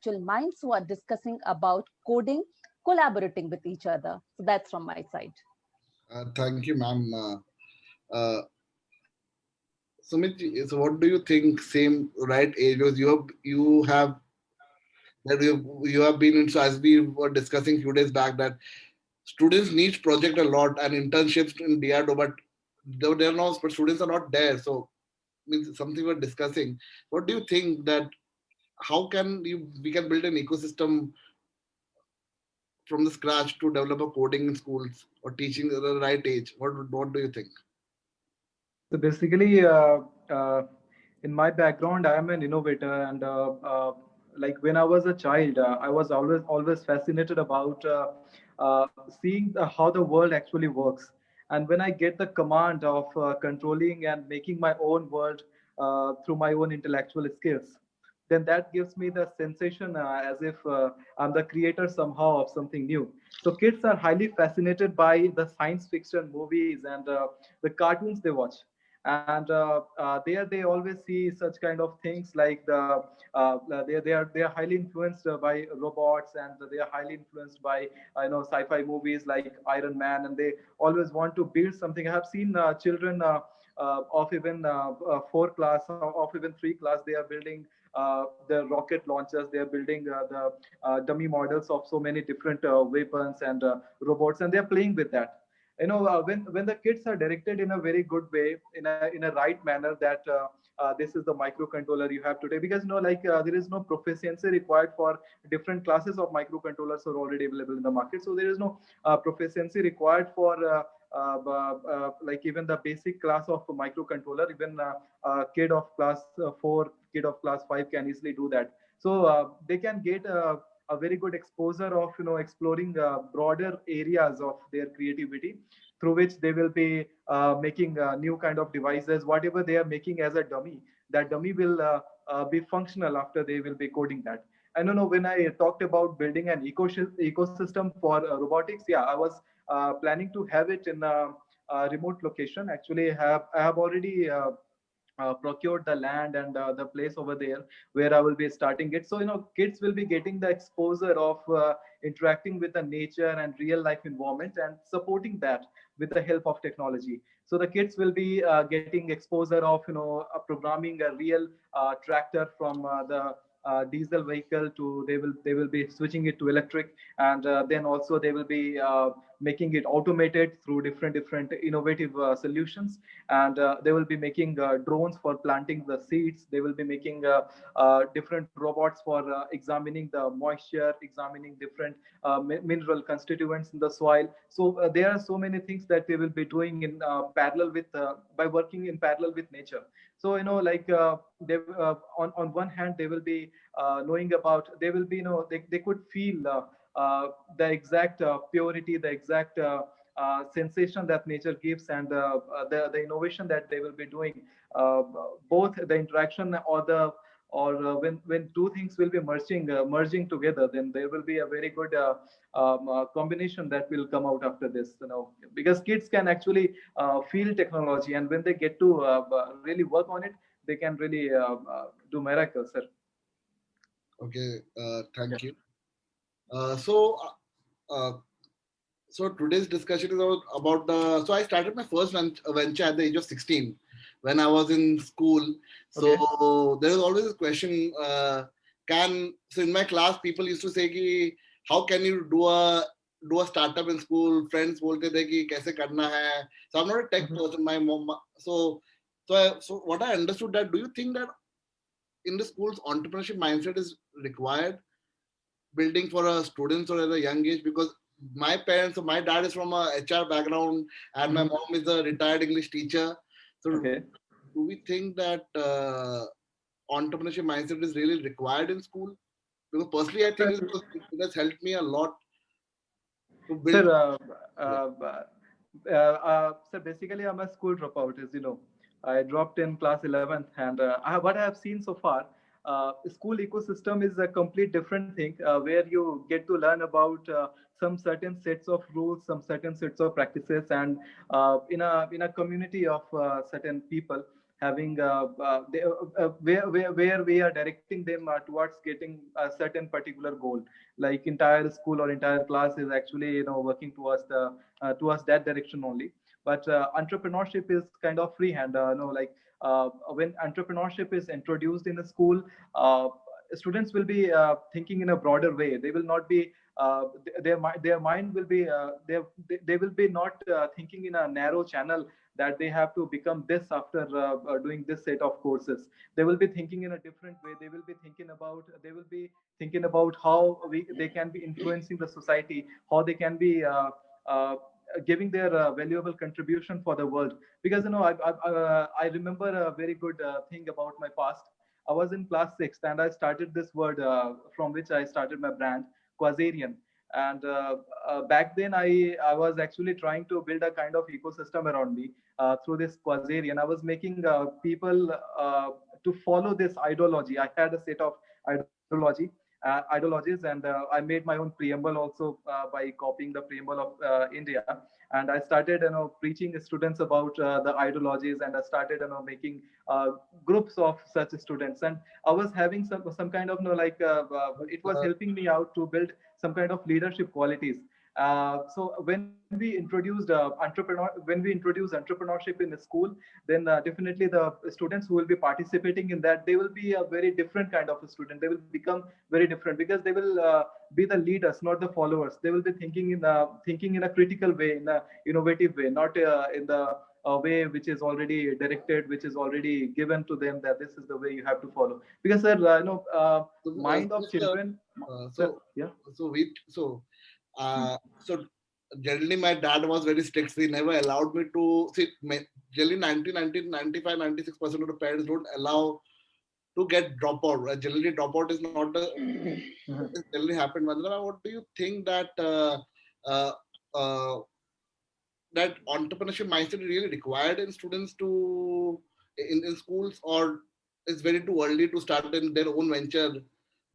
intellectual minds who are discussing about coding, collaborating with each other. So that's from my side. Thank you, ma'am. Uh, Sumit, so what do you think? Same right age? Because you have that you have been in. So as we were discussing few days back, that students need project a lot and internships in DRDO, but they're not. But students are not there. So means something we're discussing. What do you think that how can we can build an ecosystem from the scratch to develop a coding in schools or teaching at the right age? What do you think? So basically, in my background, I am an innovator, and like when I was a child, I was always fascinated about seeing how the world actually works. And when I get the command of controlling and making my own world through my own intellectual skills, then that gives me the sensation as if I'm the creator somehow of something new. So kids are highly fascinated by the science fiction movies and the cartoons they watch, and there they always see such kind of things like they are highly influenced by robots, and they are highly influenced by sci-fi movies like Iron Man, and they always want to build something. I have seen children of even 4 class, of even 3 class, they are building the rocket launchers, they are building the dummy models of so many different weapons and robots, and they are playing with that. When the kids are directed in a very good way, in a right manner, that this is the microcontroller you have today, because there is no proficiency required for different classes of microcontrollers are already available in the market. So there is no proficiency required for like even the basic class of microcontroller. Even a kid of class 4, kid of class 5 can easily do that. So they can get a very good exposure of exploring broader areas of their creativity, through which they will be making new kind of devices. Whatever they are making as a dummy, that dummy will be functional after they will be coding that. I don't know, when I talked about building an ecosystem for robotics, yeah, I was planning to have it in a remote location. Actually, I have already procured the land and the place over there where I will be starting it. So kids will be getting the exposure of interacting with the nature and real life environment, and supporting that with the help of technology. So the kids will be getting exposure of programming a real tractor from the diesel vehicle to, they will be switching it to electric, and then also they will be making it automated through different innovative solutions. And they will be making drones for planting the seeds. They will be making different robots for examining the moisture, examining different mineral constituents in the soil. So there are so many things that they will be doing in parallel with by working in parallel with nature. So on one hand they will be knowing about, they will be they could feel the exact purity, the exact sensation that nature gives, and the innovation that they will be doing, uh, both the interaction or when two things will be merging together, then there will be a very good combination that will come out after this, because kids can actually feel technology, and when they get to really work on it, they can really do miracles, sir. Okay, Yeah. thank you. Uh, so, uh, so today's discussion is about the. So I started my first venture at the age of 16 when I was in school. Okay. So there is always this question: so in my class, people used to say, "Ki, how can you do a startup in school?" Friends बोलते थे कि कैसे करना है. So I'm not a tech Mhm. person. My mom. So what I understood, that do you think that in the schools entrepreneurship mindset is required, building for a students or at a young age? Because my parents, so my dad is from a HR background and my Mhm. mom is a retired English teacher. So Okay. do we think that entrepreneurship mindset is really required in school? Because personally, I think Sir, it has helped me a lot to sir, build. Yeah. sir, basically, I'm a school dropout, as you know. I dropped in class 11th, and what I have seen so far, school ecosystem is a complete different thing, where you get to learn about some certain sets of rules, some certain sets of practices, and in a community of certain people. having where we are directing them towards getting a certain particular goal, like entire school or entire class is actually working towards that direction only. But entrepreneurship is kind of freehand, like when entrepreneurship is introduced in a school, uh, students will be thinking in a broader way. They will not be their mind will be they will be not thinking in a narrow channel, that they have to become this after doing this set of courses. They will be thinking in a different way. They will be thinking about how they can be influencing the society, how they can be uh, giving their valuable contribution for the world. Because I remember a very good thing about my past. I was in class 6th and I started this word from which I started my brand, Quasarian. And back then, I was actually trying to build a kind of ecosystem around me through this Quasarian. I was making people to follow this ideology. I had a set of ideologies, and I made my own preamble also by copying the preamble of India. And I started, preaching students about the ideologies, and I started, making groups of such students. And I was having some kind of, it was Uh, helping me out to build some kind of leadership qualities. So when we introduce entrepreneurship in the school, then definitely the students who will be participating in that, they will be a very different kind of a student. They will become very different, because they will be the leaders, not the followers. They will be thinking in a critical way, in a innovative way, not in the way which is already directed, which is already given to them, that this is the way you have to follow. Because sir, so, mind of so, children, uh, sir, so, yeah. so we, so, Hmm. so generally my dad was very strict. He never allowed me to see. Generally, 95, 96% of the parents don't allow to get dropout. Generally, dropout is not the Mhm. it generally happened. Vandana, what do you think that uh, uh, that entrepreneurship mindset is really required in students to in schools, or it's very too early to start in their own venture?